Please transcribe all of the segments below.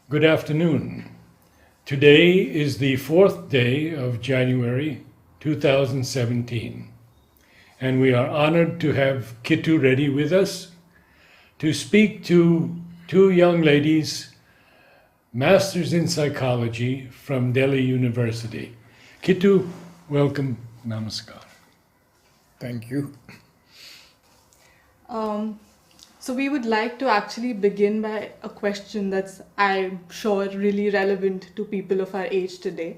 Good afternoon. Today is the fourth day of January 2017, and we are honored to have Kittu Reddy with us to speak to two young ladies, masters in psychology from Delhi University. Kittu, welcome. Namaskar. Thank you. Um, so we would like to actually begin by a question that's, I'm sure, really relevant to people of our age today.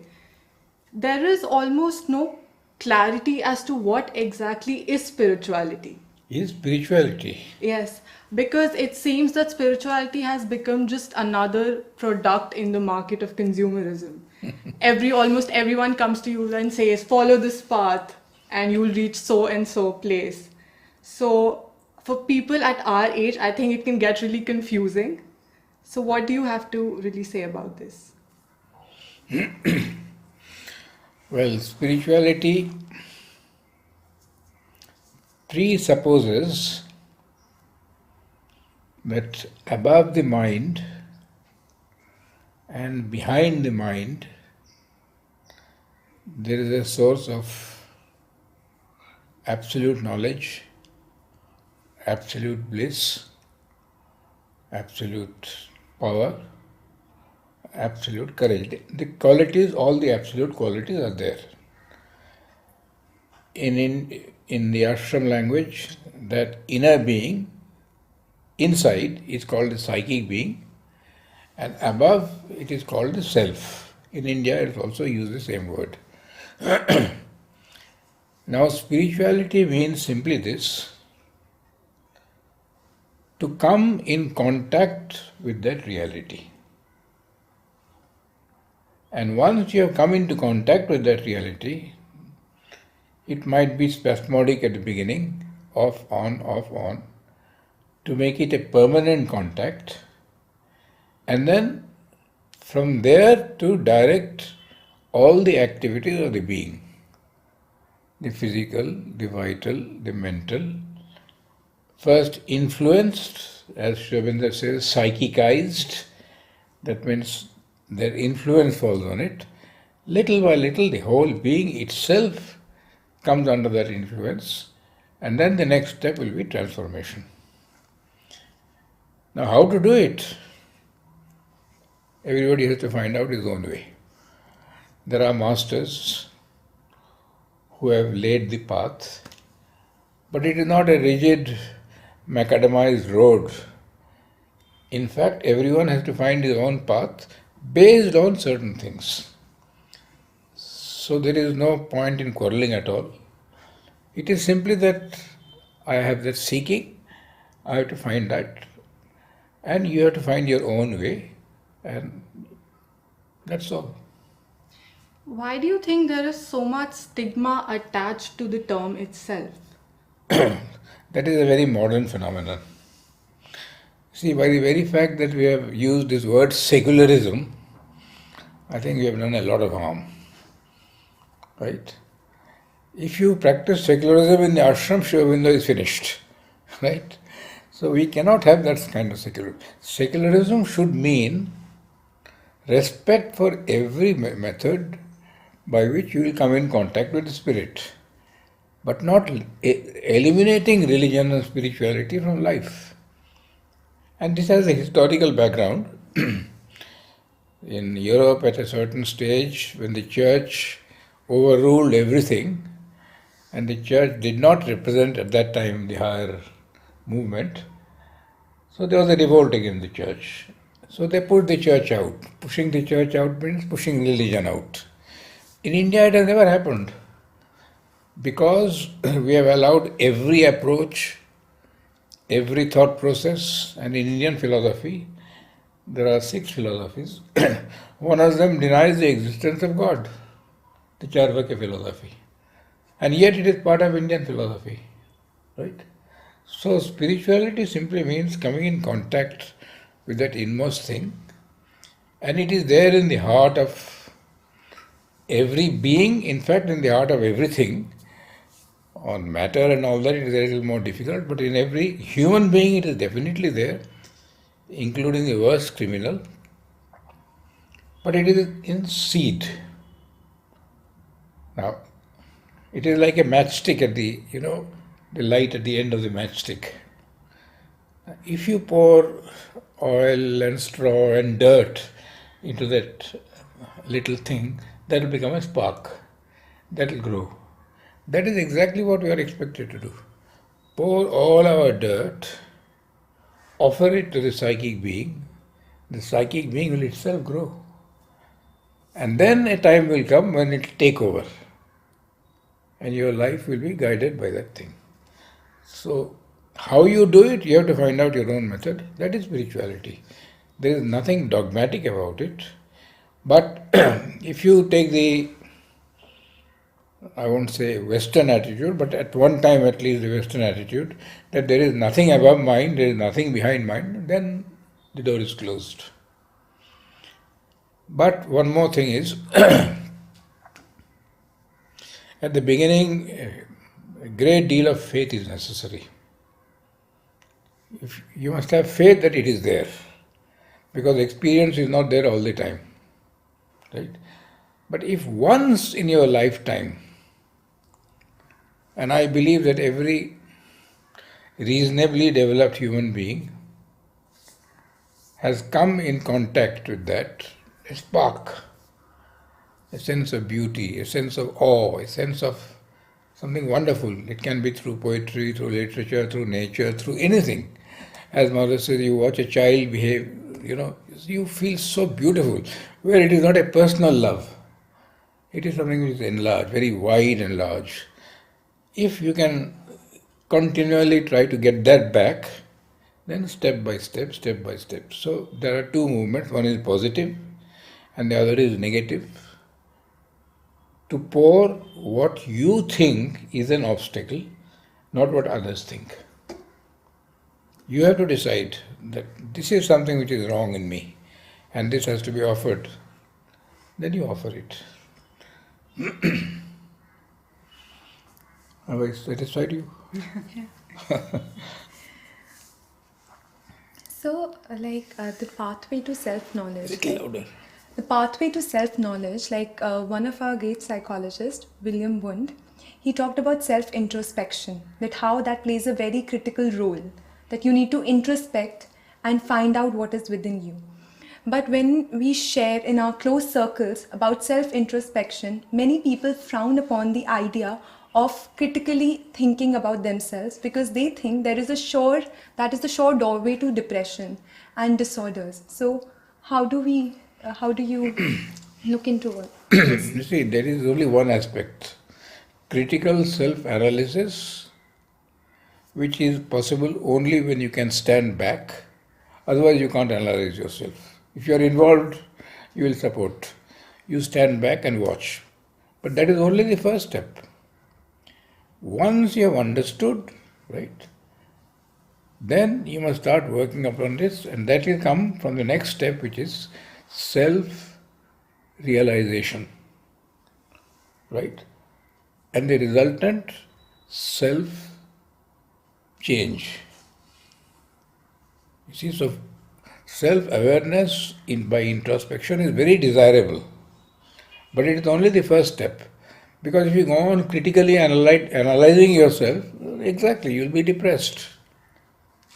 There is almost no clarity as to what exactly is spirituality. Is spirituality? Yes, because it seems that spirituality has become just another product in the market of consumerism. Almost everyone comes to you and says, follow this path and you'll reach so and so place. So for people at our age, I think it can get really confusing. So what do you have to really say about this? Well, spirituality presupposes that above the mind and behind the mind there is a source of absolute knowledge, absolute bliss, absolute power, absolute courage. The qualities, all the absolute qualities are there. In the ashram language, that inner being, inside, is called the psychic being, and above it is called the self. In India, it also uses the same word. Now, spirituality means simply this: to come in contact with that reality. And once you have come into contact with that reality, it might be spasmodic at the beginning, off, on, to make it a permanent contact, and then from there to direct all the activities of the being, the physical, the vital, the mental, first influenced, as Aurobindo says, psychicized, that means their influence falls on it. Little by little, the whole being itself comes under that influence, and then the next step will be transformation. Now, how to do it? Everybody has to find out his own way. There are masters who have laid the path, but it is not a rigid, macadamized road. In fact, everyone has to find his own path based on certain things. So there is no point in quarreling at all. It is simply that I have that seeking, I have to find that, and you have to find your own way, and that's all. Why do you think there is so much stigma attached to the term itself? That is a very modern phenomenon. See, by the very fact that we have used this word secularism, I think we have done a lot of harm. Right? If you practice secularism in the ashram, Aurobindo is finished. Right? So we cannot have that kind of secularism. Secularism should mean respect for every method by which you will come in contact with the spirit, but not eliminating religion and spirituality from life. And this has a historical background. In Europe, at a certain stage, when the church overruled everything, and the church did not represent at that time the higher movement, so there was a revolt against the church. So they put the church out. Pushing the church out means pushing religion out. In India, it has never happened, because we have allowed every approach, every thought process, and in Indian philosophy, there are 6 philosophies. One of them denies the existence of God, the Charvaka philosophy. And yet it is part of Indian philosophy. Right? So spirituality simply means coming in contact with that inmost thing, and it is there in the heart of every being, in fact in the heart of everything. On matter and all that it is a little more difficult, but in every human being it is definitely there, including the worst criminal. but it is in seed. Now, it is like a matchstick at the light at the end of the matchstick. If you pour oil and straw and dirt into that little thing, that will become a spark. That will grow. That is exactly what we are expected to do. Pour all our dirt, offer it to the psychic being. The psychic being will itself grow. And then a time will come when it will take over. And your life will be guided by that thing. So, how you do it, you have to find out your own method. That is spirituality. There is nothing dogmatic about it. But if you take I won't say Western attitude, but at one time at least the Western attitude, that there is nothing above mind, there is nothing behind mind, then the door is closed. But one more thing is, at the beginning, a great deal of faith is necessary. You must have faith that it is there, because experience is not there all the time. Right? But if once in your lifetime, and I believe that every reasonably developed human being has come in contact with that, a spark, a sense of beauty, a sense of awe, a sense of something wonderful. It can be through poetry, through literature, through nature, through anything. As Mother says, you watch a child behave, you feel so beautiful, where it is not a personal love. It is something which is enlarged, very wide and large. If you can continually try to get that back, then step by step, step by step. So there are two movements. One is positive and the other is negative. To pour what you think is an obstacle, not what others think. You have to decide that this is something which is wrong in me and this has to be offered. Then you offer it. Have I satisfied you? So, the pathway to self-knowledge. Little louder. The pathway to self-knowledge, one of our great psychologists, William Wundt, he talked about self-introspection, that how that plays a very critical role, that you need to introspect and find out what is within you. But when we share in our close circles about self-introspection, many people frown upon the idea of critically thinking about themselves because they think that is the sure doorway to depression and disorders. So how do you look into it? You see, there is only one aspect. Critical self-analysis, which is possible only when you can stand back. Otherwise, you can't analyze yourself. If you are involved, you will support. You stand back and watch. But that is only the first step. Once you have understood, right, then you must start working upon this, and that will come from the next step, which is self-realization, right, and the resultant self-change. You see, so self-awareness by introspection is very desirable, but it is only the first step. Because if you go on critically analyzing yourself, exactly, you'll be depressed,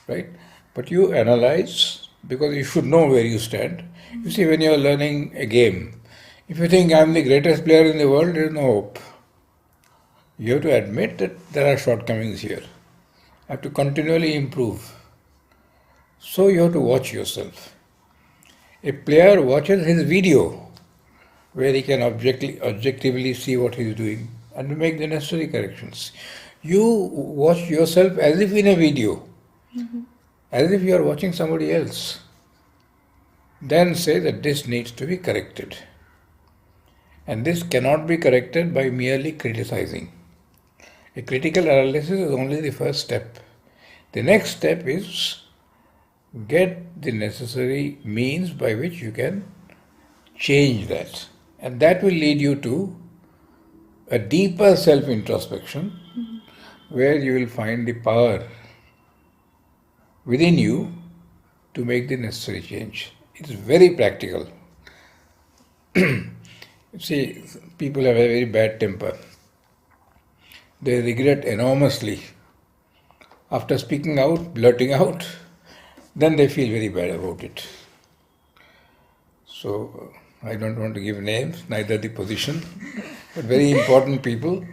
right? But you analyze because you should know where you stand. You see, when you're learning a game, if you think I'm the greatest player in the world, there is no hope. You have to admit that there are shortcomings here. I have to continually improve. So you have to watch yourself. A player watches his video, where he can objectively see what he is doing and to make the necessary corrections. You watch yourself as if in a video, as if you are watching somebody else. Then say that this needs to be corrected. And this cannot be corrected by merely criticizing. A critical analysis is only the first step. The next step is get the necessary means by which you can change that. And that will lead you to a deeper self-introspection where you will find the power within you to make the necessary change. It is very practical. See, people have a very bad temper. They regret enormously. After speaking out, blurting out, then they feel very bad about it. So, I don't want to give names, neither the position, but very important people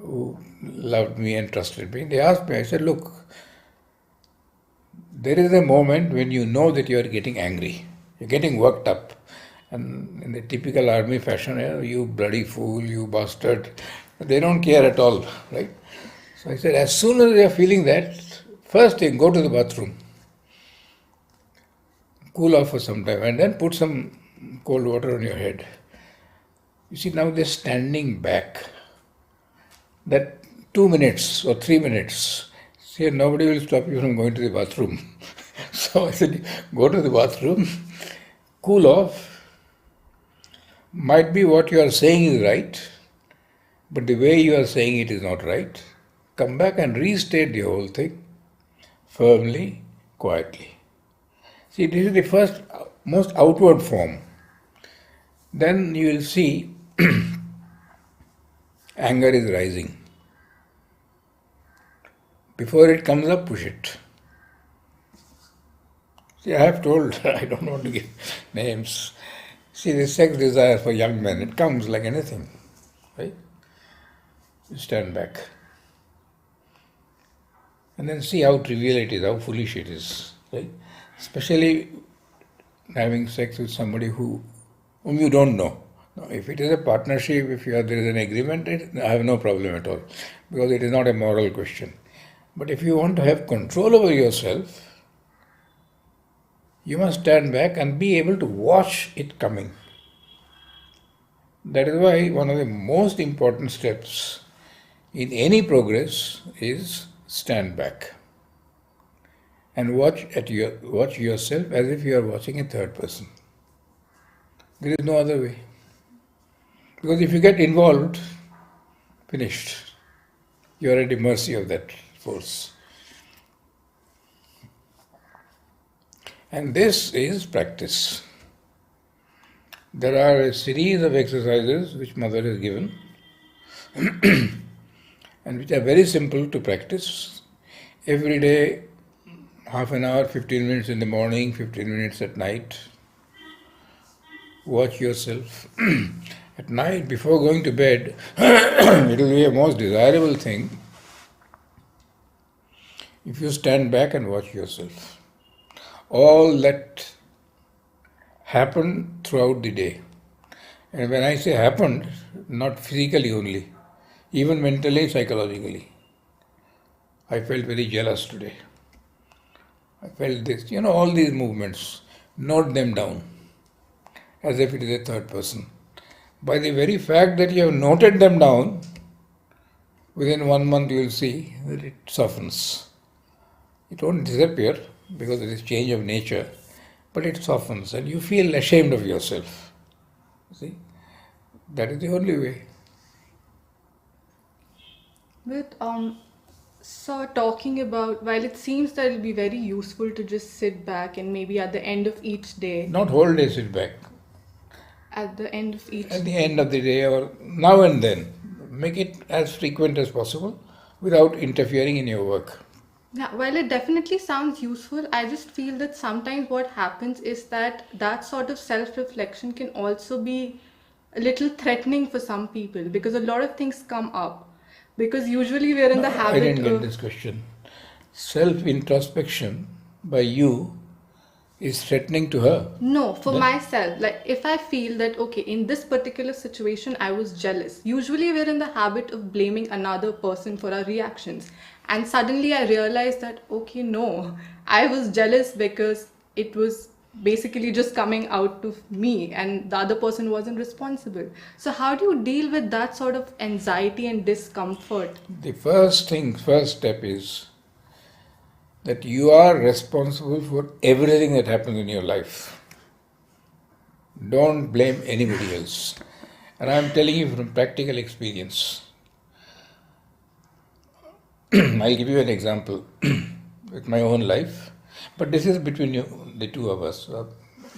who loved me and trusted me. They asked me, I said, look, there is a moment when you know that you are getting angry, you're getting worked up. And in the typical army fashion, you bloody fool, you bastard, they don't care at all, right? So I said, as soon as you are feeling that, first thing, go to the bathroom, cool off for some time, and then put some cold water on your head. You see, now they're standing back. That 2 minutes or 3 minutes, see, nobody will stop you from going to the bathroom. So I said, go to the bathroom, cool off. Might be what you are saying is right, but the way you are saying it is not right. Come back and restate the whole thing firmly, quietly. See, this is the first, most outward form. Then you will see anger is rising. Before it comes up, push it. See, I have told, I don't want to give names. See, the sex desire for young men, it comes like anything, right? You stand back. And then see how trivial it is, how foolish it is, right? Especially having sex with somebody whom you don't know. Now, if it is a partnership, if there is an agreement, I have no problem at all, because it is not a moral question. But if you want to have control over yourself, you must stand back and be able to watch it coming. That is why one of the most important steps in any progress is stand back and watch yourself as if you are watching a third person. There is no other way. Because if you get involved, finished. You are at the mercy of that force. And this is practice. There are a series of exercises which Mother has given and which are very simple to practice. Every day, half an hour, 15 minutes in the morning, 15 minutes at night. Watch yourself. At night, before going to bed, it will be a most desirable thing if you stand back and watch yourself. All that happened throughout the day. And when I say happened, not physically only, even mentally, psychologically. I felt very jealous today. I felt this, all these movements, note them down as if it is a third person. By the very fact that you have noted them down, within 1 month you will see that it softens. It won't disappear because it is change of nature, but it softens and you feel ashamed of yourself. See, that is the only way. But so talking about, while it seems that it will be very useful to just sit back and maybe at the end of each day. Not whole day sit back. At the end of each. At the end of the day or now and then, make it as frequent as possible without interfering in your work. Yeah, while it definitely sounds useful, I just feel that sometimes what happens is that sort of self-reflection can also be a little threatening for some people because a lot of things come up. Because usually we are in the habit I didn't get this question. Self-introspection by you is threatening to her. No, for myself. Like if I feel that, okay, in this particular situation, I was jealous. Usually we're in the habit of blaming another person for our reactions. And suddenly I realized that, okay, no, I was jealous because it was basically just coming out to me and the other person wasn't responsible. So how do you deal with that sort of anxiety and discomfort? The first step is that you are responsible for everything that happens in your life. Don't blame anybody else. And I am telling you from practical experience. I'll give you an example with my own life, but this is between the two of us.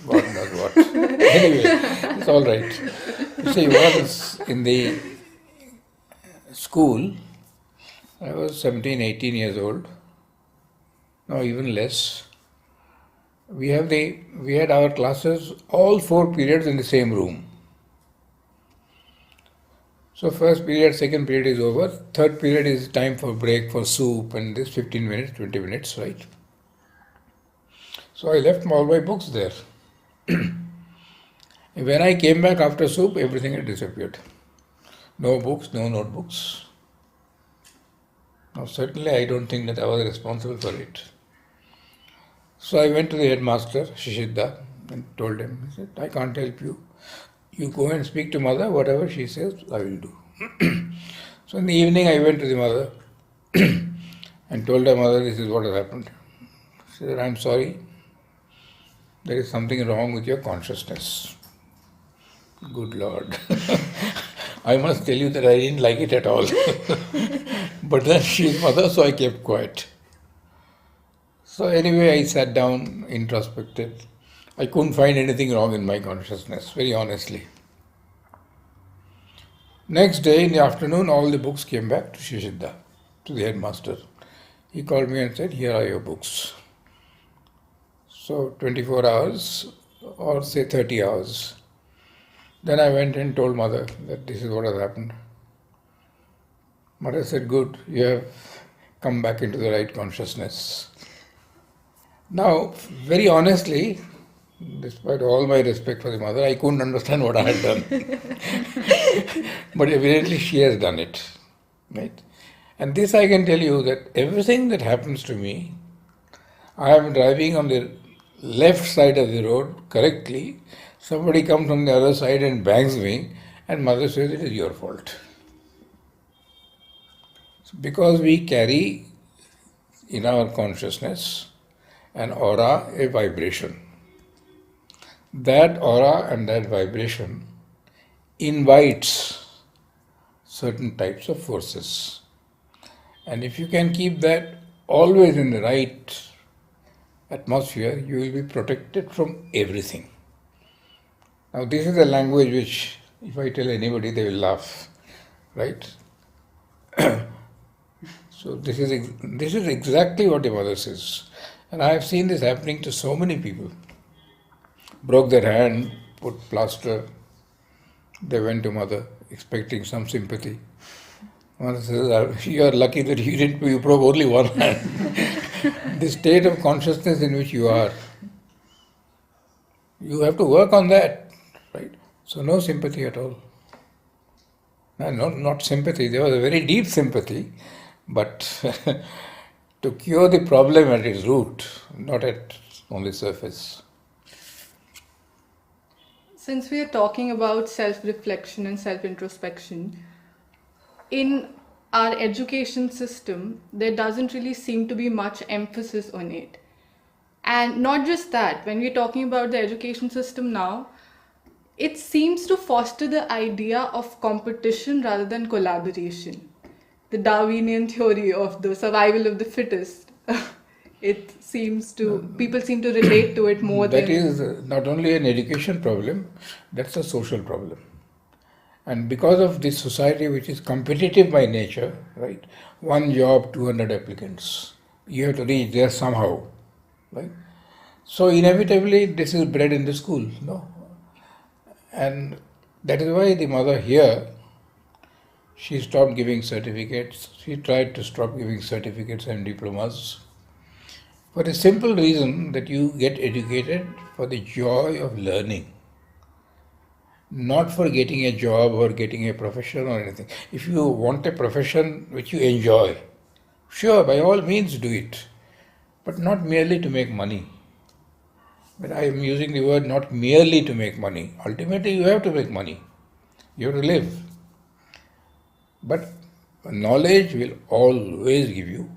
God knows what. Anyway, it's all right. See, once in the school, I was 17, 18 years old, no, even less. We had our classes, all 4 periods in the same room. So first period, second period is over. Third period is time for break, for soup, and this 15 minutes, 20 minutes, right? So I left all my books there. When I came back after soup, everything had disappeared. No books, no notebooks. Now certainly I don't think that I was responsible for it. So I went to the headmaster, Shishidda, and told him, he said, I can't help you. You go and speak to mother, whatever she says, I will do. So in the evening I went to the mother and told her, mother, this is what has happened. She said, I'm sorry, there is something wrong with your consciousness. Good Lord. I must tell you that I didn't like it at all. But then she is mother, so I kept quiet. So anyway, I sat down, introspected. I couldn't find anything wrong in my consciousness, very honestly. Next day in the afternoon, all the books came back to Shishidda, to the headmaster. He called me and said, here are your books. So 24 hours or say 30 hours. Then I went and told mother that this is what has happened. Mother said, good, you have come back into the right consciousness. Now, very honestly, despite all my respect for the mother, I couldn't understand what I had done. But evidently she has done it. Right? And this I can tell you that everything that happens to me, I am driving on the left side of the road correctly, somebody comes from the other side and bangs me, and mother says it is your fault. Because we carry in our consciousness an aura, a vibration. That aura and that vibration invites certain types of forces. And if you can keep that always in the right atmosphere, you will be protected from everything. Now this is a language which, if I tell anybody, they will laugh, right? So this is exactly what the mother says. And I have seen this happening to so many people. Broke their hand, put plaster, they went to mother expecting some sympathy. Mother says, you are lucky that you broke only one hand. The state of consciousness in which you are, you have to work on that, right? So no sympathy at all. No, not sympathy, there was a very deep sympathy, but to cure the problem at its root, not at on the surface. Since we are talking about self-reflection and self-introspection, in our education system, there doesn't really seem to be much emphasis on it. And not just that, when we're talking about the education system now, it seems to foster the idea of competition rather than collaboration. The Darwinian theory of the survival of the fittest. People seem to relate to it more That than... is not only an education problem, that's a social problem. And because of this society which is competitive by nature, right? One job, 200 applicants. You have to reach there somehow, right? So inevitably this is bred in the school, no? And that is why the mother here, she stopped giving certificates. She tried to stop giving certificates and diplomas for the simple reason that you get educated for the joy of learning, not for getting a job or getting a profession or anything. If you want a profession which you enjoy, sure, by all means do it, but not merely to make money. But I am using the word not merely to make money. Ultimately, you have to make money. You have to live. But knowledge will always give you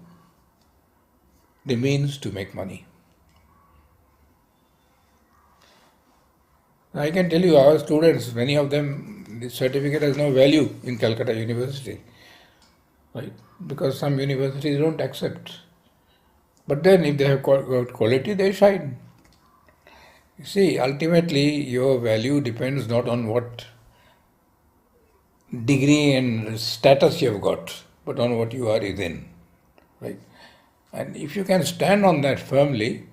the means to make money. I can tell you, our students, many of them, the certificate has no value in Calcutta University, right? Because some universities don't accept. But then if they have got quality, they shine. You see, ultimately your value depends not on what degree and status you have got, but on what you are within. Right? And if you can stand on that firmly,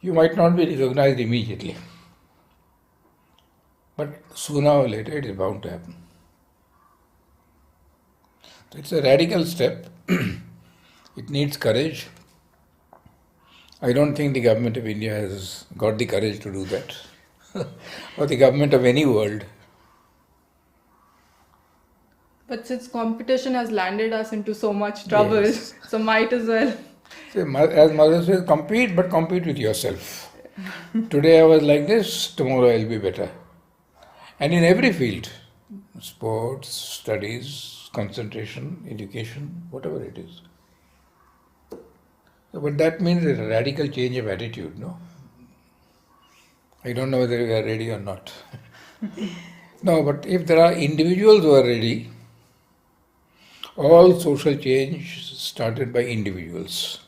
you might not be recognized immediately. But sooner or later it is bound to happen. So it's a radical step. It needs courage. I don't think the government of India has got the courage to do that. Or the government of any world. But since competition has landed us into so much trouble, Yes. so might as well. See, as mother says, compete, but compete with yourself. Today I was like this, tomorrow I'll be better. And in every field, sports, studies, concentration, education, whatever it is. But that means a radical change of attitude, no? I don't know whether we are ready or not. No, but if there are individuals who are ready, all social change started by individuals.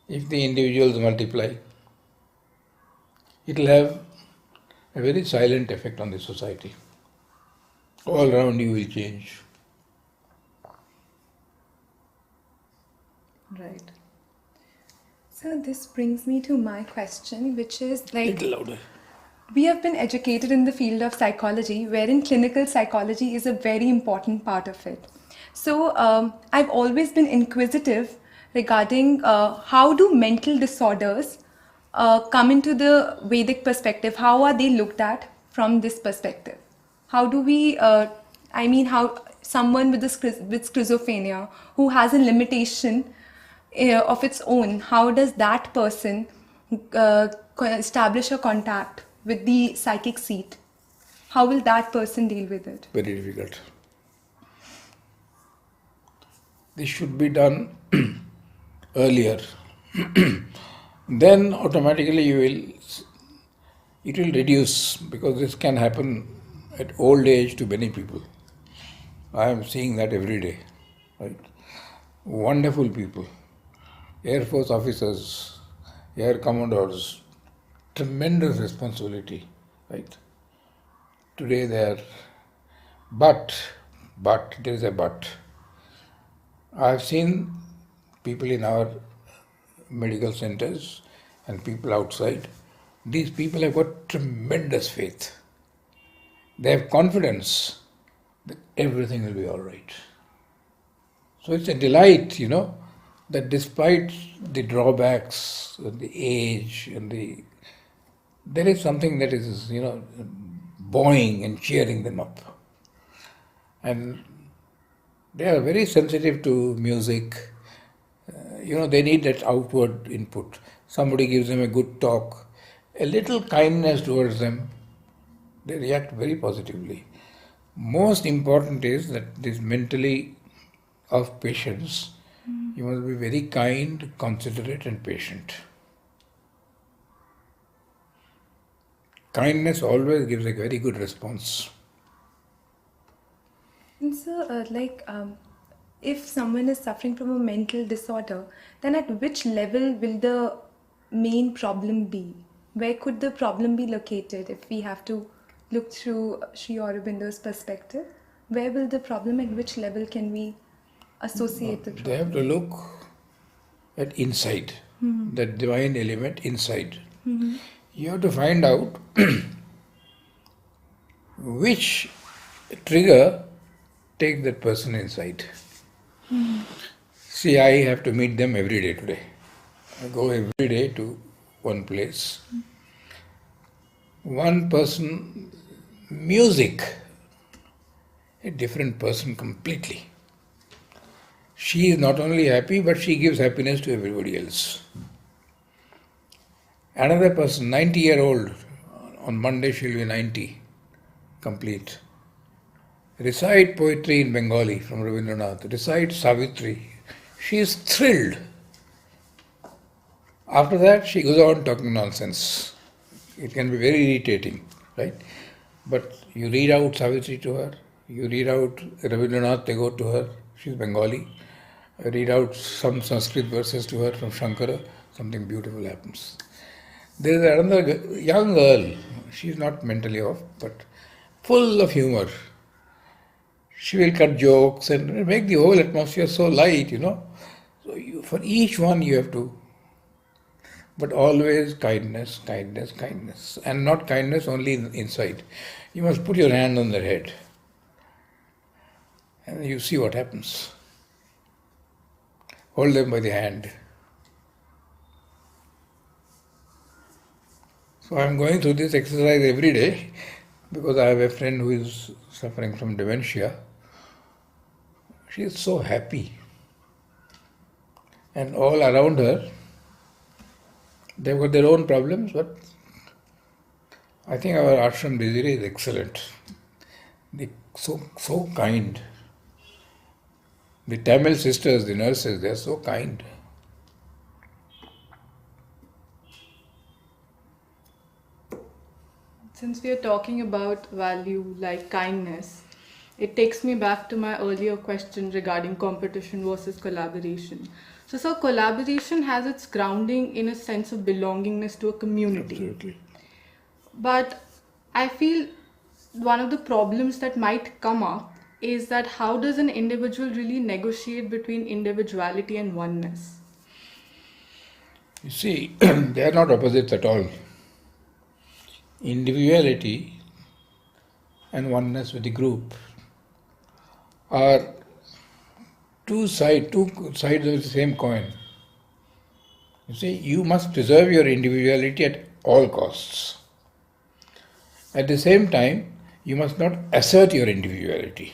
If the individuals multiply, it will have a very silent effect on the society. All around you will change. Right. So this brings me to my question, which is like, Little louder. we have been educated in the field of psychology, wherein clinical psychology is a very important part of it. So I've always been inquisitive regarding how do mental disorders come into the Vedic perspective? How are they looked at from this perspective? How do we, how someone with schizophrenia who has a limitation of its own, how does that person establish a contact with the psychic seat? How will that person deal with it? Very difficult. This should be done earlier. Then automatically it will reduce, because this can happen at old age to many people. I am seeing that every day. Right? Wonderful people, Air Force officers, Air Commodores, tremendous responsibility. Right? Today they are, but there is a but. I have seen people in our medical centers and people outside. These people have got tremendous faith. They have confidence that everything will be all right. So it's a delight, that despite the drawbacks and the age and there is something that is, buoying and cheering them up. And they are very sensitive to music. They need that outward input. Somebody gives them a good talk, a little kindness towards them, they react very positively. Most important is that this mentally of patience, you must be very kind, considerate and patient. Kindness always gives a very good response. And so, if someone is suffering from a mental disorder, then at which level will the main problem be? Where could the problem be located if we have to look through Sri Aurobindo's perspective? Where will the problem, at which level can we associate the problem? They have to look at inside, that divine element inside. You have to find out which trigger takes that person inside. See, I have to meet them every day today. I go every day to one place. One person, music, a different person completely. She is not only happy, but she gives happiness to everybody else. Another person, 90-year-old, on Monday she'll be 90, complete. Recite poetry in Bengali from Rabindranath, recite Savitri. She is thrilled. After that, she goes on talking nonsense. It can be very irritating, right? But you read out Savitri to her, you read out Rabindranath Tagore to her, she's Bengali. Read out some Sanskrit verses to her from Shankara, something beautiful happens. There is another young girl. She's not mentally off, but full of humor. She will cut jokes and make the whole atmosphere so light. So for each one you have to, but always kindness, kindness, kindness. And not kindness only inside. You must put your hand on their head and you see what happens. Hold them by the hand. So I am going through this exercise every day because I have a friend who is suffering from dementia. She is so happy. And all around her, they've got their own problems, but I think our ashram Diziri is excellent. They so kind. The Tamil sisters, the nurses, they are so kind. Since we are talking about value like kindness, it takes me back to my earlier question regarding competition versus collaboration. So, sir, collaboration has its grounding in a sense of belongingness to a community. Absolutely. But I feel one of the problems that might come up is that how does an individual really negotiate between individuality and oneness? You see, they are not opposites at all. Individuality and oneness with the group are two sides of the same coin. You see, you must preserve your individuality at all costs. At the same time, you must not assert your individuality.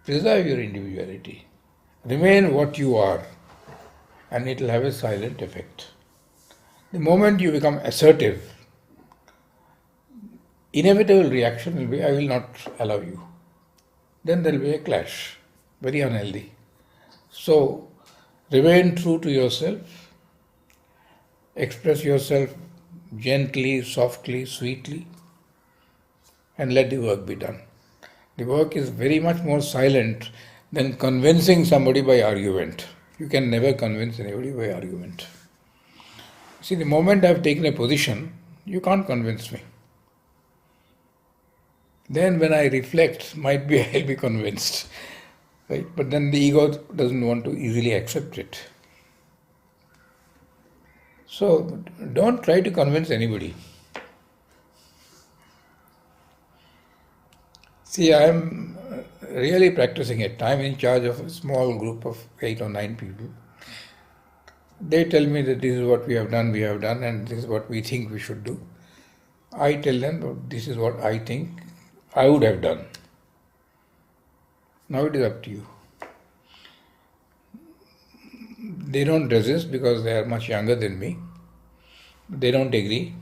Preserve your individuality. Remain what you are, and it will have a silent effect. The moment you become assertive, inevitable reaction will be, I will not allow you. Then there will be a clash, very unhealthy. So, remain true to yourself, express yourself gently, softly, sweetly, and let the work be done. The work is very much more silent than convincing somebody by argument. You can never convince anybody by argument. See, the moment I have taken a position, you can't convince me. Then when I reflect, might be I'll be convinced. Right? But then the ego doesn't want to easily accept it. So don't try to convince anybody. See, I am really practicing it. I am in charge of a small group of 8 or 9 people. They tell me that this is what we have done, and this is what we think we should do. I tell them, this is what I think I would have done. Now it is up to you. They don't resist because they are much younger than me. They don't agree.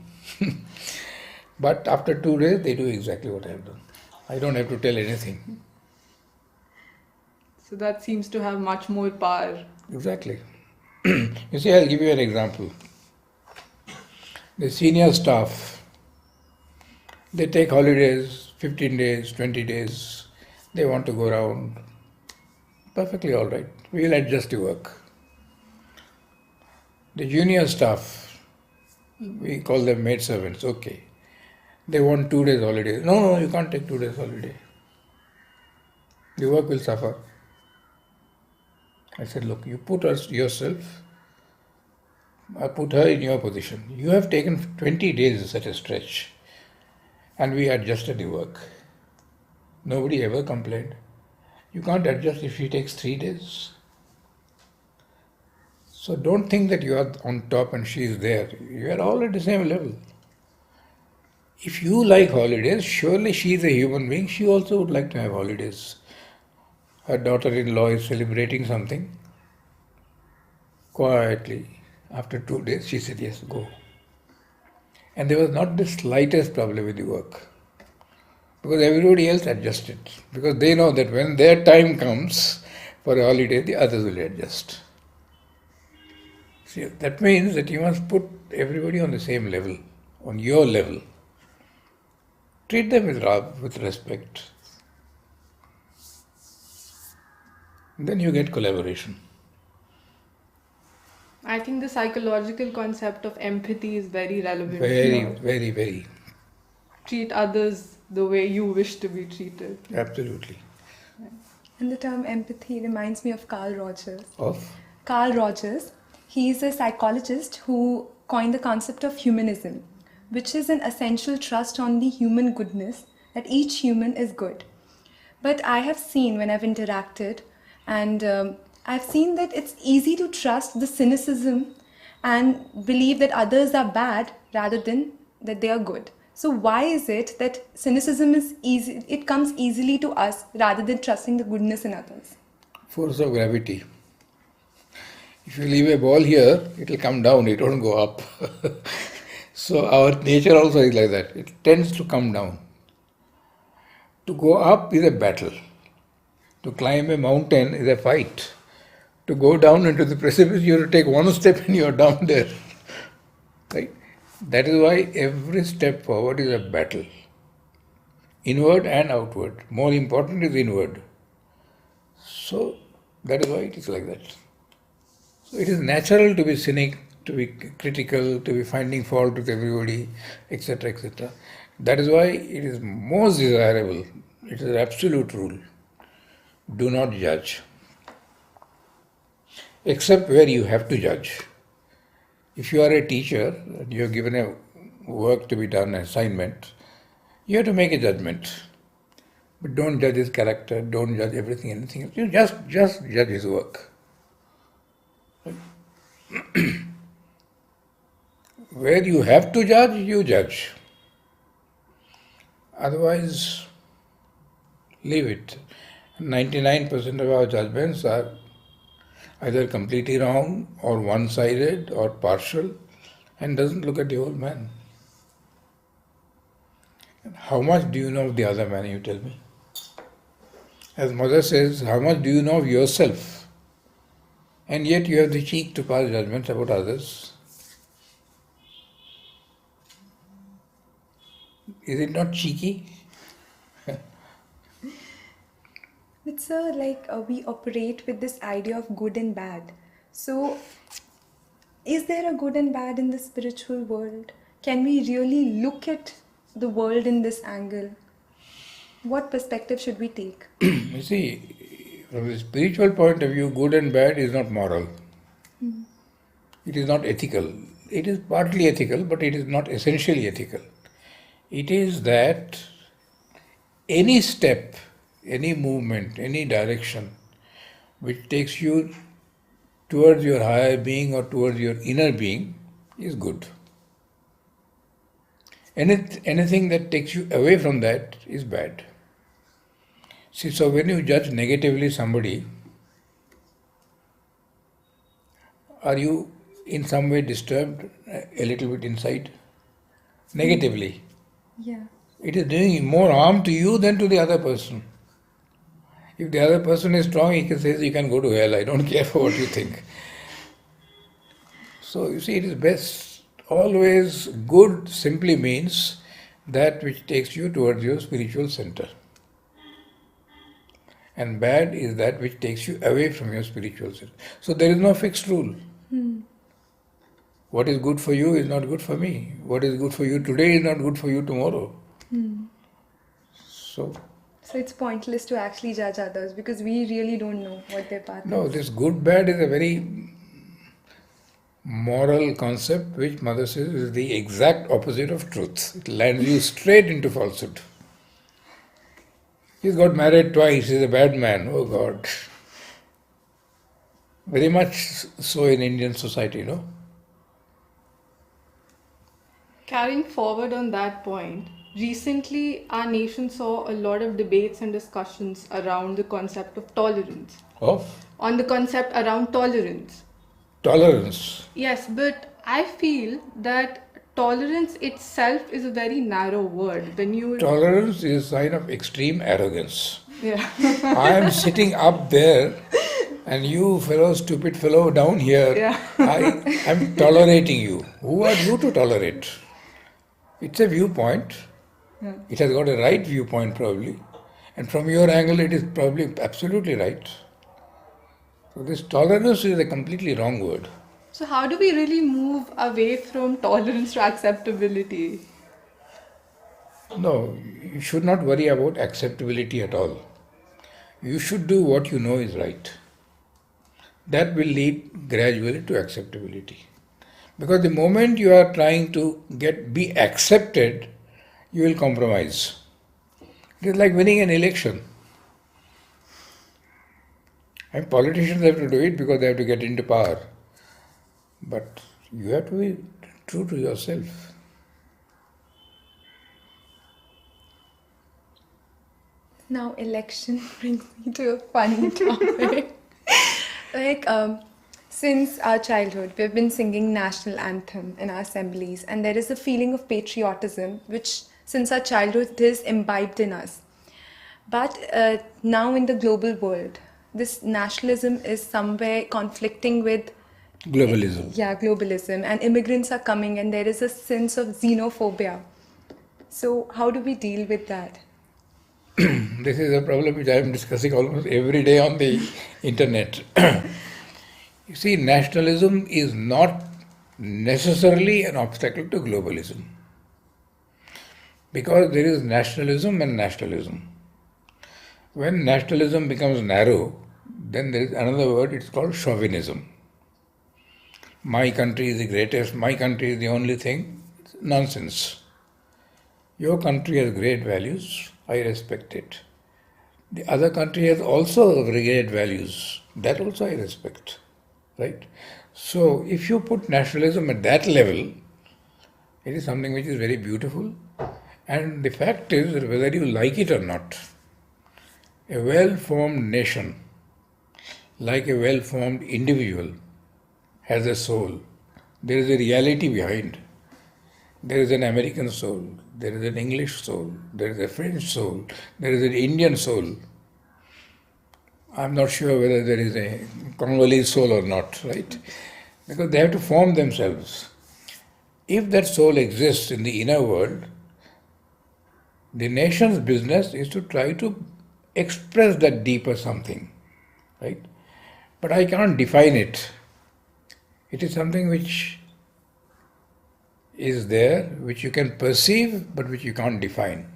But after 2 days, they do exactly what I have done. I don't have to tell anything. So that seems to have much more power. Exactly. You see, I'll give you an example. The senior staff, they take holidays, 15 days, 20 days. They want to go around. Perfectly all right. We will adjust the work. The junior staff, we call them maid servants, okay. They want 2 days holiday. No, you can't take 2 days holiday. The work will suffer. I said, look, you put yourself, I put her in your position. You have taken 20 days at a stretch, and we adjusted the work. Nobody ever complained. You can't adjust if she takes 3 days. So don't think that you are on top and she is there. You are all at the same level. If you like holidays, surely she is a human being. She also would like to have holidays. Her daughter-in-law is celebrating something. Quietly, after 2 days, she said, yes, go. And there was not the slightest problem with the work. Because everybody else adjusted. Because they know that when their time comes for a holiday, the others will adjust. See, that means that you must put everybody on the same level, on your level. Treat them with respect. Then you get collaboration. I think the psychological concept of empathy is very relevant Very, here. very, very. Treat others the way you wish to be treated. Absolutely. And the term empathy reminds me of Carl Rogers. Of? Carl Rogers, he is a psychologist who coined the concept of humanism, which is an essential trust on the human goodness, that each human is good. But I have seen when I've interacted, and I've seen that it's easy to trust the cynicism and believe that others are bad rather than that they are good. So why is it that cynicism is easy, it comes easily to us rather than trusting the goodness in others? Force of gravity. If you leave a ball here, it will come down, it won't go up. So our nature also is like that. It tends to come down. To go up is a battle. To climb a mountain is a fight. To go down into the precipice, you have to take one step and you are down there. Right? That is why every step forward is a battle. Inward and outward. More important is inward. So that is why it is like that. So it is natural to be cynic, to be critical, to be finding fault with everybody, etc., etc. That is why it is most desirable. It is an absolute rule. Do not judge. Except where you have to judge. If you are a teacher and you are given a work to be done, an assignment, you have to make a judgment. But don't judge his character, don't judge everything, anything else. You just judge his work. Where you have to judge, you judge. Otherwise, leave it. 99% of our judgments are either completely wrong or one-sided or partial and doesn't look at the whole man. How much do you know of the other man, you tell me? As mother says, how much do you know of yourself? And yet you have the cheek to pass judgments about others. Is it not cheeky? It's we operate with this idea of good and bad. So, is there a good and bad in the spiritual world? Can we really look at the world in this angle? What perspective should we take? You see, from the spiritual point of view, good and bad is not moral. It is not ethical. It is partly ethical, but it is not essentially ethical. It is that any step, any movement, any direction which takes you towards your higher being or towards your inner being is good. Anything that takes you away from that is bad. See, so when you judge negatively somebody, are you in some way disturbed a little bit inside? Negatively. Yeah. It is doing more harm to you than to the other person. If the other person is strong, he can say, you can go to hell, I don't care for what you think. So you see, it is best, always good simply means that which takes you towards your spiritual center. And bad is that which takes you away from your spiritual center. So there is no fixed rule. What is good for you is not good for me. What is good for you today is not good for you tomorrow. So it's pointless to actually judge others because we really don't know what their path no, is. this good-bad is a very moral concept which Mother says is the exact opposite of truth. It lands you straight into falsehood. He's got married twice, he's a bad man, oh God. Very much so in Indian society, no? Carrying forward on that point, recently our nation saw a lot of debates and discussions around the concept of tolerance. Of On the concept around tolerance. tolerance. Yes, but I feel that tolerance itself is a very narrow word. When you Tolerance is a sign of extreme arrogance. yeah. I am sitting up there and you fellow, stupid fellow down here, Yeah. I am tolerating you. Who are you to tolerate? It's a viewpoint. Yeah. It has got a right viewpoint probably. And from your angle it is probably absolutely right. So this tolerance is a completely wrong word. So how do we really move away from tolerance to acceptability? No, you should not worry about acceptability at all. You should do what you know is right. That will lead gradually to acceptability. Because the moment you are trying to be accepted, you will compromise. It is like winning an election. And politicians have to do it because they have to get into power. But you have to be true to yourself. Now, election brings me to a funny topic. like, since our childhood, we've been singing national anthem in our assemblies, and there is a feeling of patriotism which, since our childhood, is imbibed in us. But now, in the global world, this nationalism is somewhere conflicting with Globalism. yeah, globalism, and immigrants are coming, and there is a sense of xenophobia. So, how do we deal with that? This is a problem which I am discussing almost every day on the internet. You see, nationalism is not necessarily an obstacle to globalism. Because there is nationalism and nationalism. When nationalism becomes narrow, then there is another word, it's called chauvinism. My country is the greatest, my country is the only thing. It's nonsense. Your country has great values, I respect it. The other country has also great values, that also I respect. Right? So if you put nationalism at that level, it is something which is very beautiful. And the fact is that whether you like it or not, a well-formed nation, like a well-formed individual, has a soul. There is a reality behind. There is an American soul, there is an English soul, there is a French soul, there is an Indian soul. I'm not sure whether there is a Congolese soul or not, right? Because they have to form themselves. If that soul exists in the inner world, the nation's business is to try to express that deeper something, right? But I can't define it. It is something which is there, which you can perceive, but which you can't define,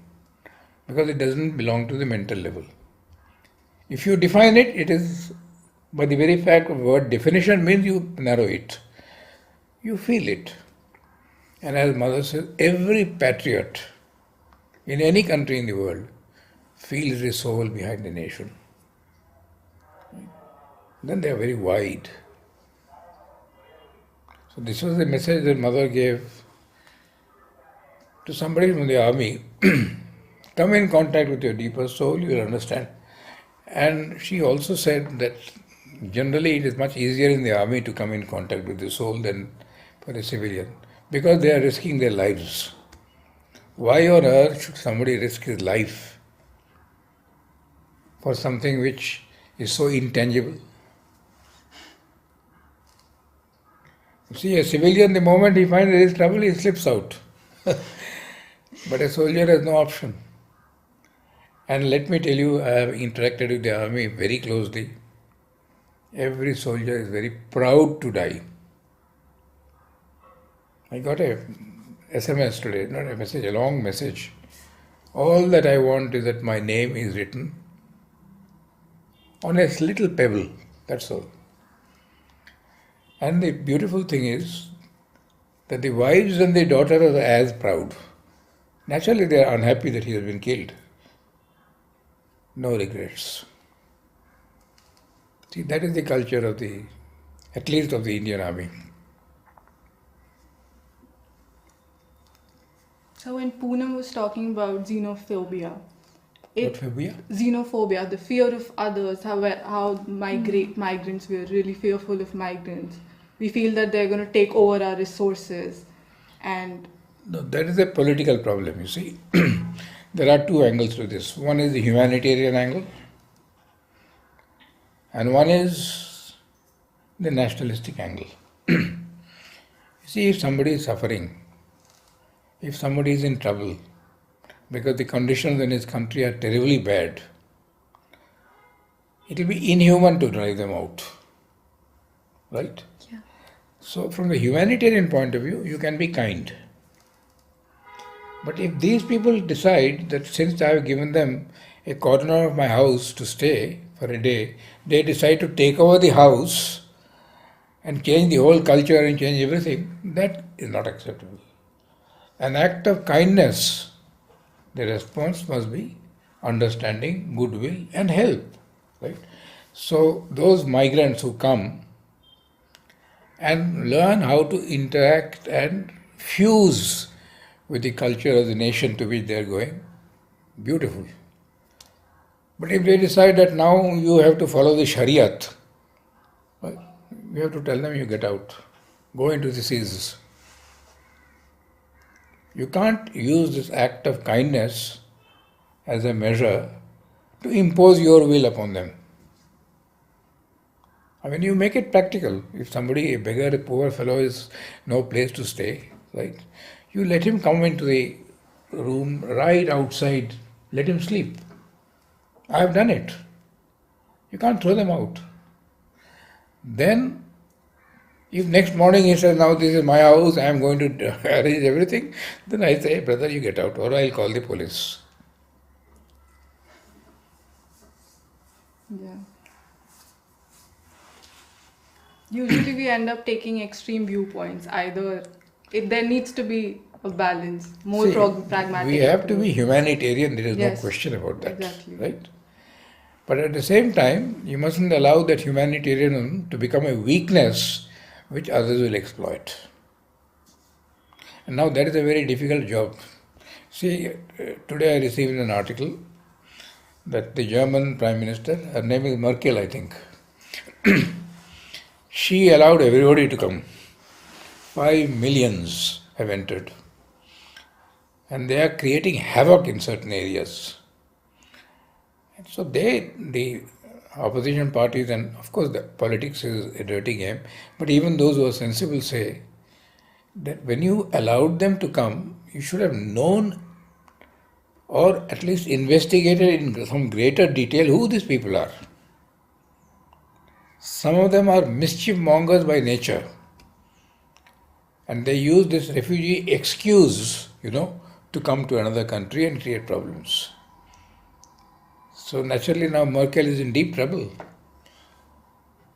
because it doesn't belong to the mental level. If you define it, it is, by the very fact of word definition means you narrow it. You feel it. And as Mother says, every patriot in any country in the world feels the soul behind the nation. Then they are very wide. So this was the message that Mother gave to somebody from the army. Come in contact with your deeper soul, you will understand. And she also said that generally it is much easier in the army to come in contact with the soul than for the civilian, because they are risking their lives. Why on earth should somebody risk his life for something which is so intangible? You see, a civilian, the moment he finds there is trouble, he slips out. But a soldier has no option. And let me tell you, I have interacted with the army very closely. Every soldier is very proud to die. I got a SMS today, not a message, a long message. All that I want is that my name is written on a little pebble, that's all. And the beautiful thing is that the wives and the daughters are as proud. Naturally, they are unhappy that he has been killed. No regrets. See, that is the culture of at least of the Indian Army. So when Poonam was talking about xenophobia, What phobia? xenophobia, the fear of others, how migrants, we're really fearful of migrants. We feel that they're going to take over our resources. And No, that is a political problem, you see. There are two angles to this. One is the humanitarian angle, and one is the nationalistic angle. You see, if somebody is suffering, if somebody is in trouble, because the conditions in his country are terribly bad, it will be inhuman to drive them out. Right? Yeah. So from the humanitarian point of view, you can be kind. But if these people decide that since I have given them a corner of my house to stay for a day, they decide to take over the house and change the whole culture and change everything, that is not acceptable. An act of kindness, the response must be understanding, goodwill, and help. Right? So those migrants who come and learn how to interact and fuse with the culture of the nation to which they are going, beautiful. But if they decide that now you have to follow the Shariat, well, you have to tell them you get out, go into the seas. You can't use this act of kindness as a measure to impose your will upon them. I mean, you make it practical. If somebody, a beggar, a poor fellow, is no place to stay, right? You let him come into the room right outside, let him sleep. I have done it. You can't throw them out. Then, if next morning he says, now this is my house, I am going to arrange everything, then I say, brother, you get out, or I'll call the police. Yeah. Usually we end up taking extreme viewpoints. Either there needs to be a balance, more See, pragmatic. we have to be humanitarian, there is Yes, no question about that. exactly. Right? But at the same time, you mustn't allow that humanitarianism to become a weakness which others will exploit. And now that is a very difficult job. See, today I received an article that the German Prime Minister, her name is Merkel, I think, she allowed everybody to come. 5 millions have entered. And they are creating havoc in certain areas. And so the opposition parties, and of course the politics is a dirty game, but even those who are sensible say that when you allowed them to come, you should have known or at least investigated in some greater detail who these people are. Some of them are mischief mongers by nature, and they use this refugee excuse, to come to another country and create problems. So naturally now Merkel is in deep trouble.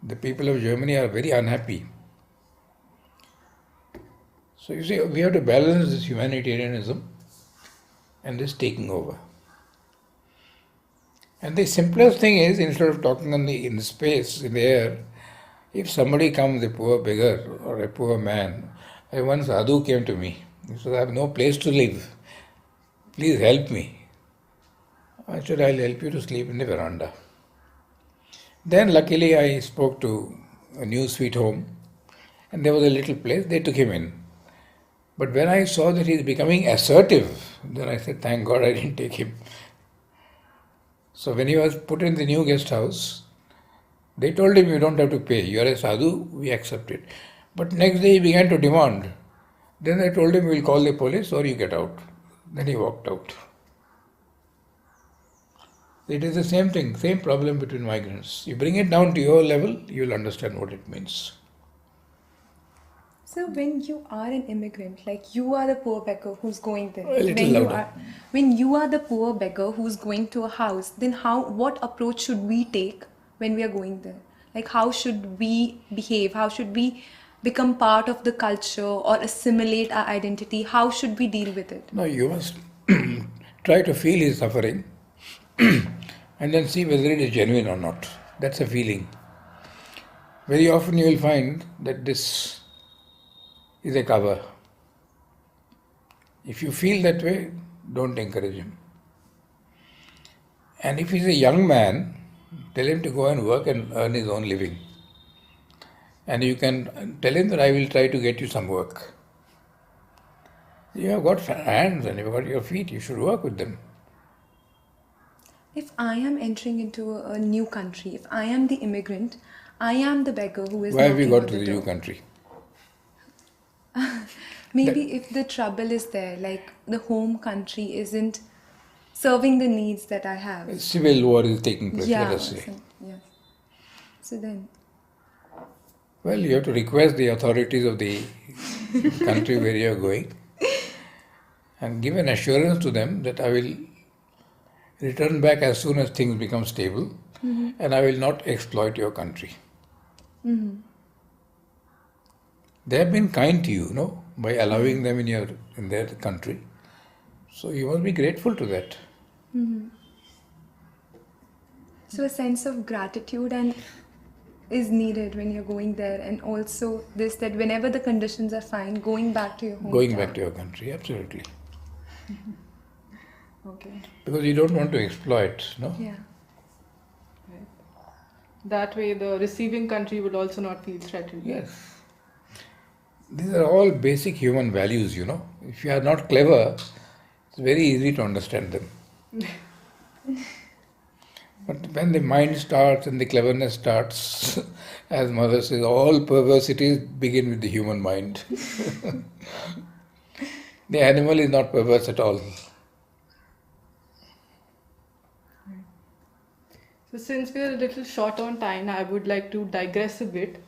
The people of Germany are very unhappy. So you see, we have to balance this humanitarianism and this taking over. And the simplest thing is, instead of talking in the space, in the air, if somebody comes, a poor beggar or a poor man, one sadhu came to me. He said, I have no place to live. Please help me. I said, I'll help you to sleep in the veranda. Then luckily I spoke to a new sweet home, and there was a little place, they took him in. But when I saw that he is becoming assertive, then I said, thank God I didn't take him. So when he was put in the new guest house, they told him, you don't have to pay, you are a sadhu, we accept it. But next day he began to demand. Then they told him, we'll call the police or you get out. Then he walked out. It is the same thing, same problem between migrants. You bring it down to your level, you will understand what it means. So when you are an immigrant, like you are the poor beggar who's going there. A little louder. When you are the poor beggar who's going to a house, then what approach should we take when we are going there? Like how should we behave? How should we become part of the culture or assimilate our identity? How should we deal with it? No, you must try to feel his suffering and then see whether it is genuine or not. That's a feeling. Very often you will find that this is a cover. If you feel that way, don't encourage him. And if he's a young man, tell him to go and work and earn his own living. And you can tell him that I will try to get you some work. You have got hands and you've got your feet, you should work with them. If I am entering into a new country, if I am the immigrant, I am the beggar who is Why have you knocking got on to the door. new country? Maybe if the trouble is there, like the home country isn't serving the needs that I have. Civil war is taking place, Yeah. let us say. Yes. So then, Well, you have to request the authorities of the country where you are going and give an assurance to them that I will return back as soon as things become stable and I will not exploit your country. They have been kind to you, no, by allowing them in their country. So you must be grateful to that. So a sense of gratitude and is needed when you're going there, and also this, that whenever the conditions are fine, going back to your hometown. Going back to your country, absolutely. Okay. Because you don't want to exploit, no? Yeah. Right. That way, the receiving country would also not feel threatened. Yes. These are all basic human values, you know. If you are not clever, it's very easy to understand them. But when the mind starts and the cleverness starts, as Mother says, all perversities begin with the human mind. The animal is not perverse at all. So, since we are a little short on time, I would like to digress a bit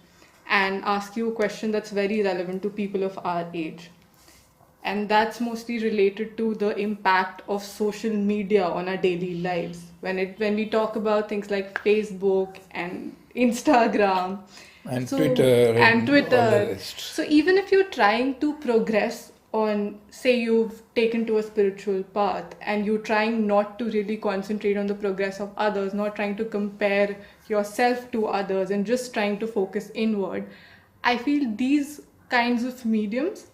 and ask you a question that's very relevant to people of our age. And that's mostly related to the impact of social media on our daily lives. When we talk about things like Facebook and Instagram And Twitter and Twitter. all the rest. So even if you're trying to progress on, say you've taken to a spiritual path and you're trying not to really concentrate on the progress of others, not trying to compare yourself to others and just trying to focus inward, I feel these kinds of mediums,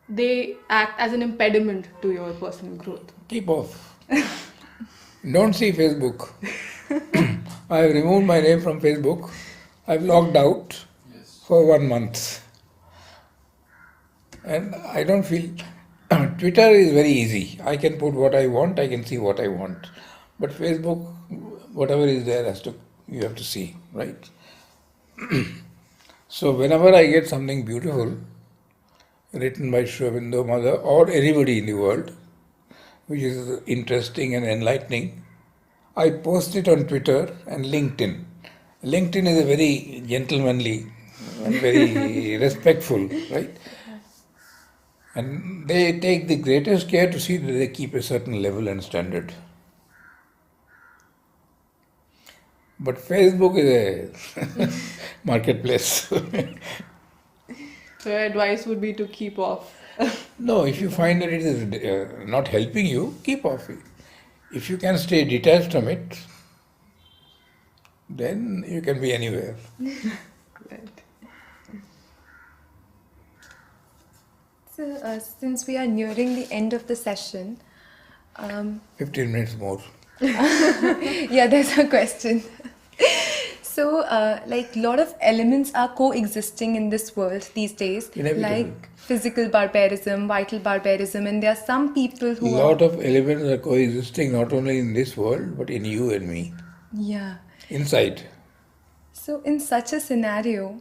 they act as an impediment to your personal growth. Keep off. Don't see Facebook. I have removed my name from Facebook. I've logged out for 1 month. And I don't feel... Twitter is very easy. I can put what I want, I can see what I want. But Facebook, whatever is there, you have to see, right? So whenever I get something beautiful, written by Aurobindo Mother or anybody in the world, which is interesting and enlightening, I post it on Twitter and LinkedIn. LinkedIn is a very gentlemanly and very respectful, right? And they take the greatest care to see that they keep a certain level and standard. But Facebook is a marketplace. So your advice would be to keep off. No, if you find that it is not helping you, keep off it. If you can stay detached from it, then you can be anywhere. Right. So since we are nearing the end of the session, 15 minutes more. yeah, there's a question. So, like, lot of elements are coexisting in this world these days, Inevitable. like physical barbarism, vital barbarism, and there are some people A who lot of elements are coexisting not only in this world, but in you and me. Yeah. Inside. So, in such a scenario,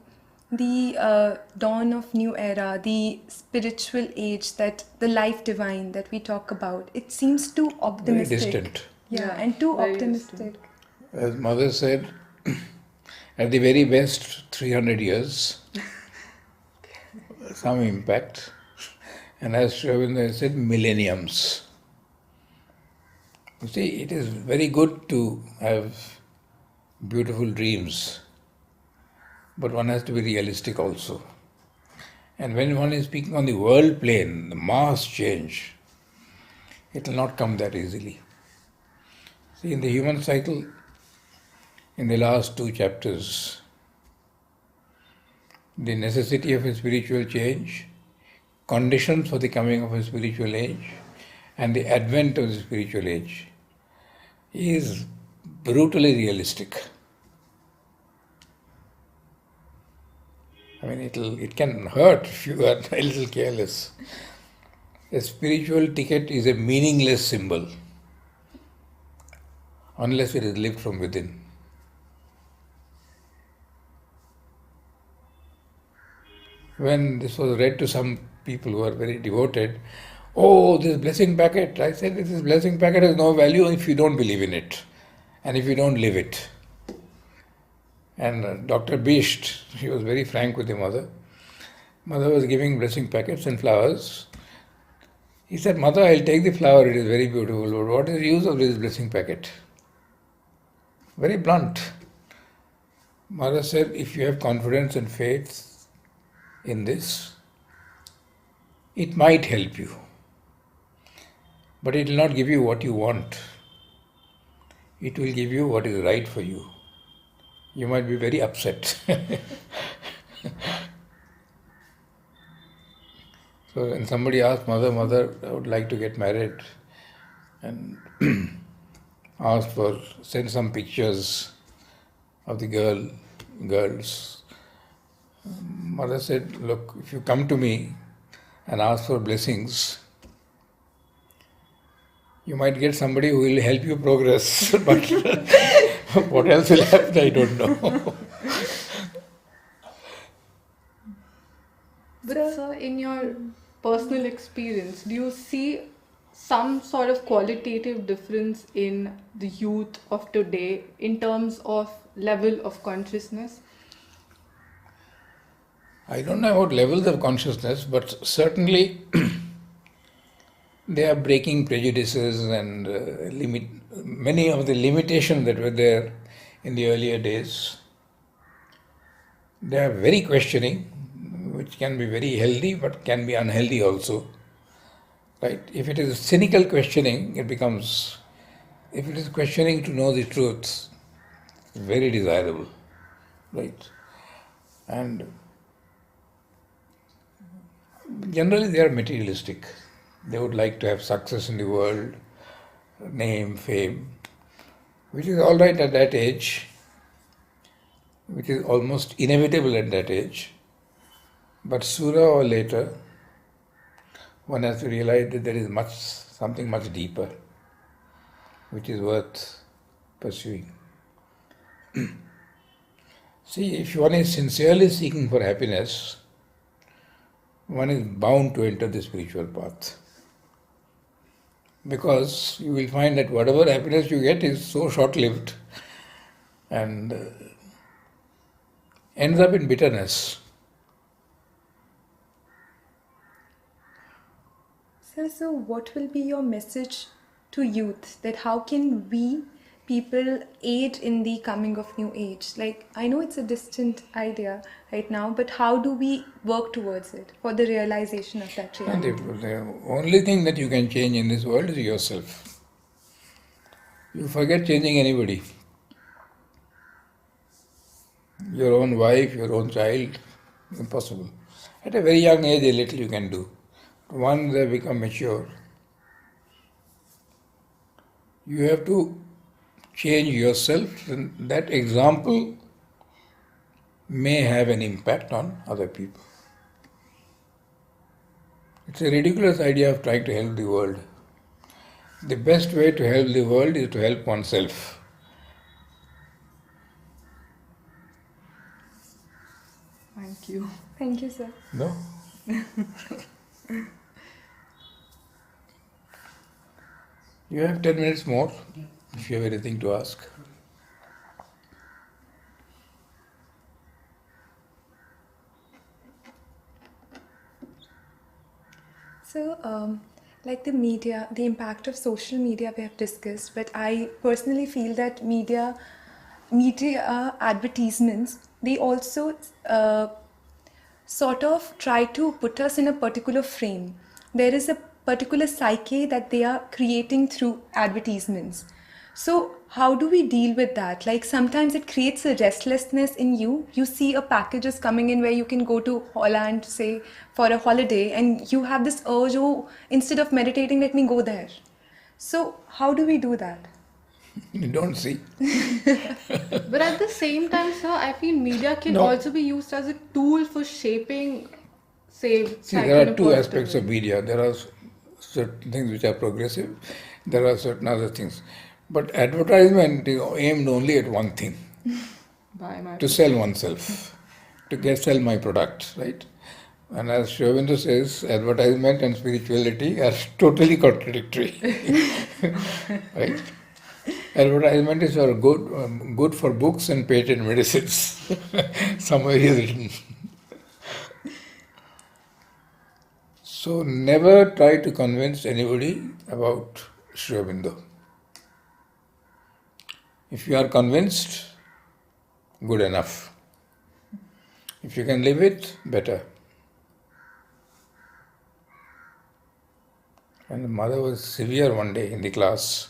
the dawn of new era, the spiritual age, that the life divine that we talk about, it seems too Very optimistic. distant. Yeah, and too very optimistic. distant. As Mother said, at the very best, 300 years, some impact. And as Aurobindo said, millenniums. You see, it is very good to have beautiful dreams, but one has to be realistic also. And when one is speaking on the world plane, the mass change, it will not come that easily. See, in the human cycle, in the last 2 chapters, the necessity of a spiritual change, conditions for the coming of a spiritual age, and the advent of the spiritual age is brutally realistic. I mean, it can hurt if you are a little careless. A spiritual ticket is a meaningless symbol unless it is lived from within. When this was read to some people who are very devoted, oh, this blessing packet, I said, this blessing packet has no value if you don't believe in it and if you don't live it. And Dr. Beast, he was very frank with the mother. Mother was giving blessing packets and flowers. He said, Mother, I'll take the flower, it is very beautiful, but what is the use of this blessing packet? Very blunt. Mother said, if you have confidence and faith in this, it might help you. But it will not give you what you want. It will give you what is right for you. You might be very upset. So when somebody asked Mother, I would like to get married, and send some pictures of the girls. Mother said, look, if you come to me and ask for blessings, you might get somebody who will help you progress, but what else will happen, I don't know. But sir, in your personal experience, do you see some sort of qualitative difference in the youth of today in terms of level of consciousness? I don't know about levels of consciousness, but certainly they are breaking prejudices and many of the limitations that were there in the earlier days. They are very questioning, which can be very healthy but can be unhealthy also. Right? If it is cynical questioning, if it is questioning to know the truth, very desirable. Right? And generally they are materialistic. They would like to have success in the world, name, fame, which is all right at that age, which is almost inevitable at that age. But sooner or later, one has to realize that there is something much deeper, which is worth pursuing. See, if one is sincerely seeking for happiness, one is bound to enter the spiritual path. Because you will find that whatever happiness you get is so short-lived and ends up in bitterness. Sir, so what will be your message to youth, that how can we people aid in the coming of new age? Like, I know it's a distant idea right now, but how do we work towards it for the realization of that And reality? the only thing that you can change in this world is yourself. You forget changing anybody. Your own wife, your own child, impossible. At a very young age, a little you can do. Once they become mature, you have to change yourself, and that example may have an impact on other people. It's a ridiculous idea of trying to help the world. The best way to help the world is to help oneself. Thank you. Thank you, sir. No? You have 10 minutes more if you have anything to ask. So, like the media, the impact of social media we have discussed, but I personally feel that media advertisements, they also sort of try to put us in a particular frame. There is a particular psyche that they are creating through advertisements. So how do we deal with that? Like sometimes it creates a restlessness in you. You see a package is coming in where you can go to Holland, say, for a holiday, and you have this urge, oh, instead of meditating, let me go there. So how do we do that? You don't see. But at the same time, sir, I feel media can No. also be used as a tool for shaping, say, See, there are two aspects of media. There are certain things which are progressive, there are certain other things. But advertisement is aimed only at one thing, to sell oneself, to sell my product, right? And as Aurobindo says, advertisement and spirituality are totally contradictory, right? Advertisements are good for books and patent medicines. Somewhere is written. So never try to convince anybody about Sri Aurobindo. If you are convinced, good enough. If you can live it, better. And the mother was severe one day in the class.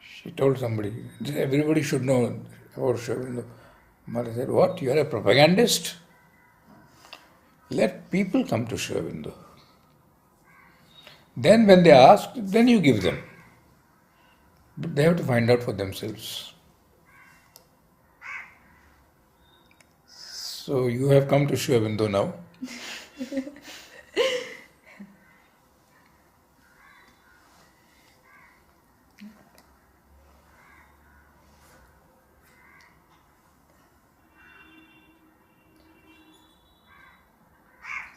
She told somebody, everybody should know about Sri Aurobindo. Mother said, what? You are a propagandist? Let people come to Sri Aurobindo. Then when they ask, then you give them. But they have to find out for themselves. So you have come to Sri Aurobindo now.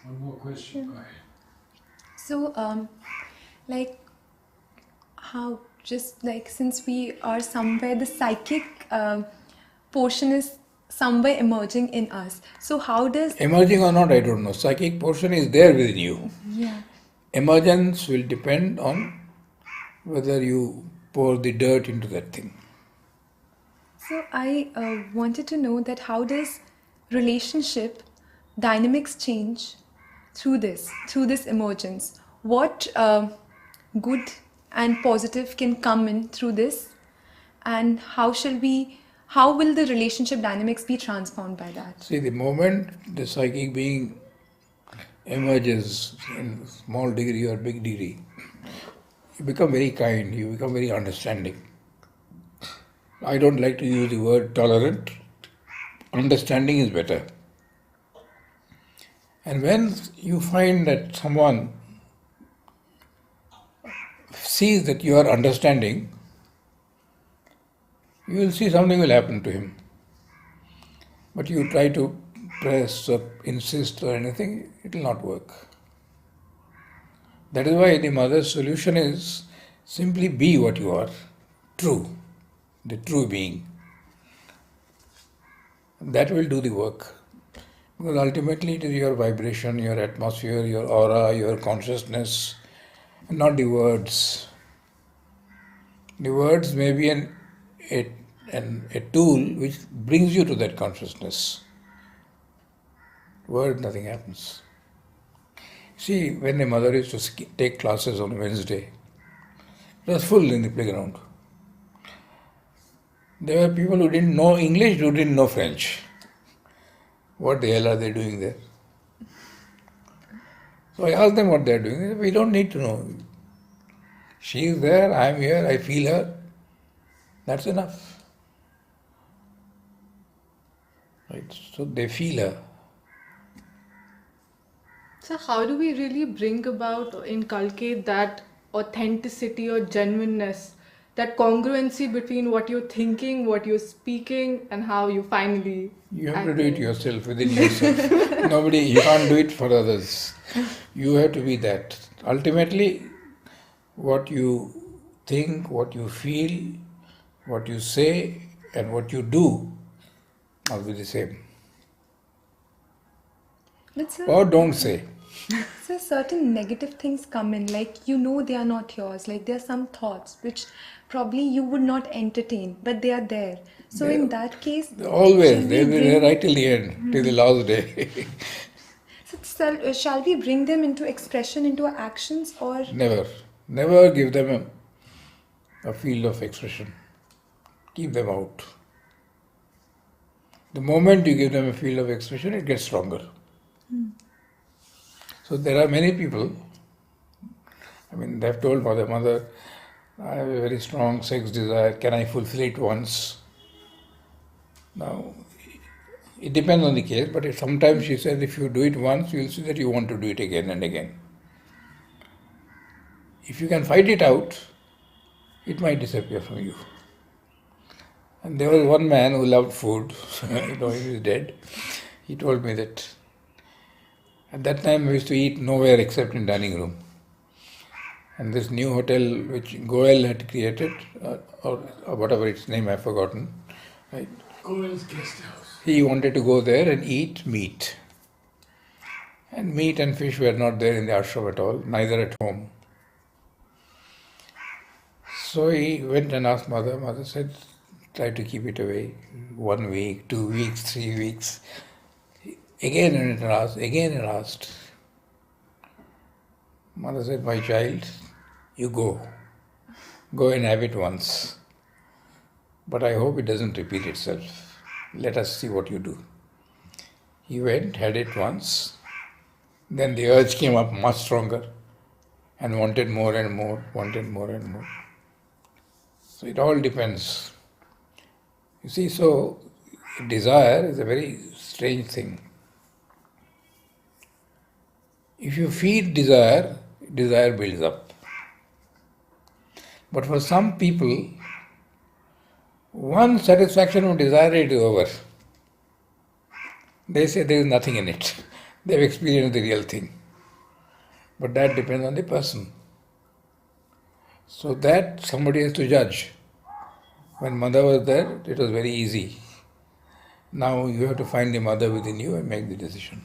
One more question. Go ahead. So, like, how just like since we are somewhere, the psychic portion is somewhere emerging in us. So, how does Emerging or not, I don't know. Psychic portion is there within you. yeah? Emergence will depend on whether you pour the dirt into that thing. So, I wanted to know that how does relationship dynamics change through this emergence? What good and positive can come in through this, and how will the relationship dynamics be transformed by that? See, the moment the psychic being emerges in small degree or big degree, you become very kind, you become very understanding. I don't like to use the word tolerant. Understanding is better. And when you find that someone sees that you are understanding, you will see something will happen to him. But you try to press or insist or anything, it will not work. That is why the mother's solution is simply be what you are, true, the true being. That will do the work. Because ultimately it is your vibration, your atmosphere, your aura, your consciousness, and not the words. The words may be a tool which brings you to that consciousness. Word, nothing happens. See, when a mother used to take classes on Wednesday, it was full in the playground. There were people who didn't know English, who didn't know French. What the hell are they doing there? So I asked them what they are doing. They said, we don't need to know. She is there, I am here, I feel her. That's enough. Right? So they feel her. So how do we really bring about or inculcate that authenticity or genuineness, that congruency between what you're thinking, what you're speaking, and how you finally You have act to do it out? yourself, within yourself. You can't do it for others. You have to be that. Ultimately, what you think, what you feel, what you say, and what you do must be the same. But sir, Or don't say. so certain negative things come in, like they are not yours. Like there are some thoughts which probably you would not entertain, but they are there. So in that case, Always, shall they we will be there bring right till the end, till the last day. shall we bring them into expression, into our actions, or Never. Never give them a field of expression. Keep them out. The moment you give them a field of expression, it gets stronger. So there are many people, they have told mother, I have a very strong sex desire, can I fulfill it once? Now, it depends on the case, but sometimes she says if you do it once, you will see that you want to do it again and again. If you can fight it out, it might disappear from you. And there was one man who loved food, he is dead. He told me that at that time we used to eat nowhere except in dining room. And this new hotel which Goel had created, or whatever its name, I've forgotten, right? Goel's guest house. He wanted to go there and eat meat. And meat and fish were not there in the ashram at all, neither at home. So he went and asked Mother. Mother said, try to keep it away. 1 week, 2 weeks, 3 weeks. Again and asked, again and asked. Mother said, my child, you go. Go and have it once. But I hope it doesn't repeat itself. Let us see what you do. He went, had it once. Then the urge came up much stronger and wanted more and more, wanted more and more. So it all depends. You see, so desire is a very strange thing. If you feed desire, desire builds up. But for some people, one satisfaction of desire it is over. They say there is nothing in it. They've experienced the real thing. But that depends on the person. So that somebody has to judge. When mother was there, it was very easy. Now you have to find the mother within you and make the decision.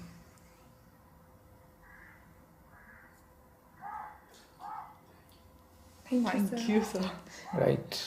Thank you, sir. Thank you, sir. Right.